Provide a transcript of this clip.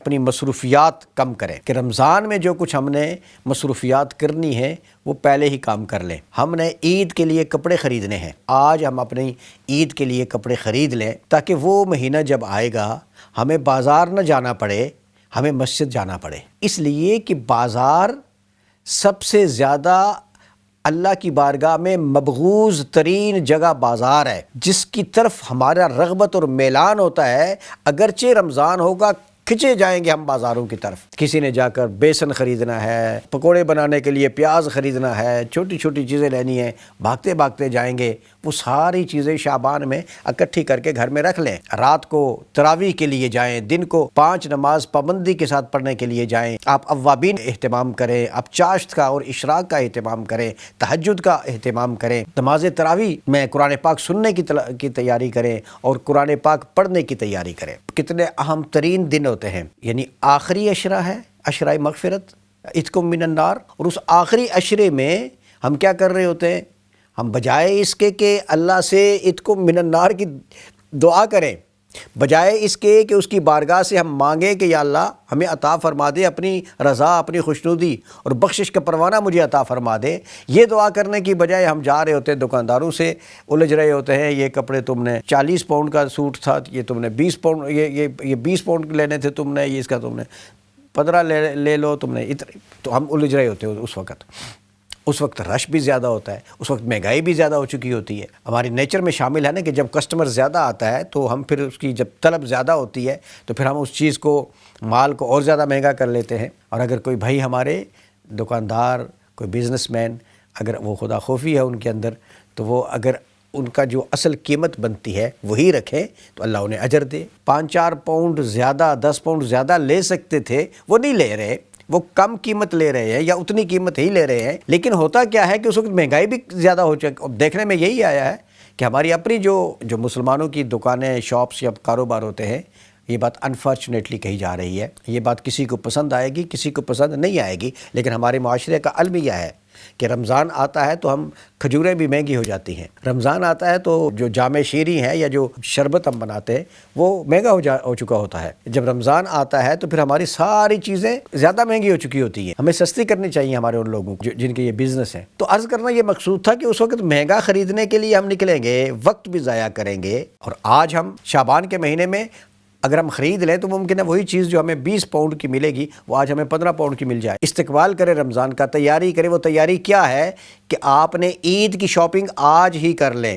اپنی مصروفیات کم کریں کہ رمضان میں جو کچھ ہم نے مصروفیات کرنی ہے وہ پہلے ہی کام کر لیں۔ ہم نے عید کے لیے کپڑے خریدنے ہیں، آج ہم اپنی عید کے لیے کپڑے خرید لیں تاکہ وہ مہینہ جب آئے گا ہمیں بازار نہ جانا پڑے، ہمیں مسجد جانا پڑے۔ اس لیے کہ بازار سب سے زیادہ اللہ کی بارگاہ میں مبغوض ترین جگہ بازار ہے، جس کی طرف ہمارا رغبت اور میلان ہوتا ہے۔ اگرچہ رمضان ہوگا کھنچے جائیں گے ہم بازاروں کی طرف، کسی نے جا کر بیسن خریدنا ہے، پکوڑے بنانے کے لیے پیاز خریدنا ہے، چھوٹی چھوٹی چیزیں لینی ہیں، بھاگتے بھاگتے جائیں گے۔ وہ ساری چیزیں شعبان میں اکٹھی کر کے گھر میں رکھ لیں۔ رات کو تراویح کے لیے جائیں، دن کو 5 نماز پابندی کے ساتھ پڑھنے کے لیے جائیں۔ آپ اوابین اہتمام کریں، آپ چاشت کا اور اشراق کا اہتمام کریں، تہجد کا اہتمام کریں، نماز تراویح میں قرآن پاک سننے کی تیاری کریں اور قرآن پاک پڑھنے کی تیاری کریں۔ کتنے اہم ترین دن ہوتے ہیں، یعنی آخری عشرہ ہے، عشرہ مغفرت، عتق من النار، اور اس آخری عشرے میں ہم کیا کر رہے ہوتے ہیں؟ ہم بجائے اس کے کہ اللہ سے عتق من النار کی دعا کریں، بجائے اس کے کہ اس کی بارگاہ سے ہم مانگیں کہ یا اللہ ہمیں عطا فرما دے اپنی رضا، اپنی خوشنودی اور بخشش کا پروانہ مجھے عطا فرما دے، یہ دعا کرنے کی بجائے ہم جا رہے ہوتے ہیں دکانداروں سے الجھ رہے ہوتے ہیں، یہ کپڑے تم نے 40 پاؤنڈ کا سوٹ تھا، یہ تم نے 20 پاؤنڈ، یہ 20 پاؤنڈ لینے تھے تم نے، یہ اس کا تم نے 15 لے لو تم نے، تو ہم الجھ رہے ہوتے ہیں اس وقت رش بھی زیادہ ہوتا ہے، اس وقت مہنگائی بھی زیادہ ہو چکی ہوتی ہے۔ ہماری نیچر میں شامل ہے نا کہ جب کسٹمر زیادہ آتا ہے تو ہم پھر اس کی جب طلب زیادہ ہوتی ہے تو پھر ہم اس چیز کو، مال کو اور زیادہ مہنگا کر لیتے ہیں۔ اور اگر کوئی بھائی ہمارے دکاندار، کوئی بزنس مین، اگر وہ خدا خوفی ہے ان کے اندر، تو وہ اگر ان کا جو اصل قیمت بنتی ہے وہی رکھیں تو اللہ انہیں اجر دے۔ 5-4 پاؤنڈ زیادہ، 10 پاؤنڈ زیادہ لے سکتے تھے، وہ نہیں لے رہے، وہ کم قیمت لے رہے ہیں یا اتنی قیمت ہی لے رہے ہیں۔ لیکن ہوتا کیا ہے کہ اس وقت مہنگائی بھی زیادہ ہو چکی۔ دیکھنے میں یہی آیا ہے کہ ہماری اپنی جو مسلمانوں کی دکانیں، شاپس یا کاروبار ہوتے ہیں، یہ بات انفارچونیٹلی کہی جا رہی ہے، یہ بات کسی کو پسند آئے گی، کسی کو پسند نہیں آئے گی، لیکن ہمارے معاشرے کا المیہ ہے کہ رمضان آتا ہے تو ہم کھجوریں بھی مہنگی ہو جاتی ہیں، رمضان آتا ہے تو جو جام شیریں ہیں یا جو شربت ہم بناتے ہیں وہ مہنگا ہو چکا ہوتا ہے۔ جب رمضان آتا ہے تو پھر ہماری ساری چیزیں زیادہ مہنگی ہو چکی ہوتی ہیں، ہمیں سستی کرنی چاہیے ہمارے ان لوگوں کو جن کے یہ بزنس ہیں۔ تو عرض کرنا یہ مقصود تھا کہ اس وقت مہنگا خریدنے کے لیے ہم نکلیں گے، وقت بھی ضائع کریں گے، اور آج ہم شعبان کے مہینے میں اگر ہم خرید لیں تو ممکن ہے وہی چیز جو ہمیں 20 پاؤنڈ کی ملے گی وہ آج ہمیں 15 پاؤنڈ کی مل جائے۔ استقبال کرے رمضان کا، تیاری کرے۔ وہ تیاری کیا ہے کہ آپ نے عید کی شاپنگ آج ہی کر لیں۔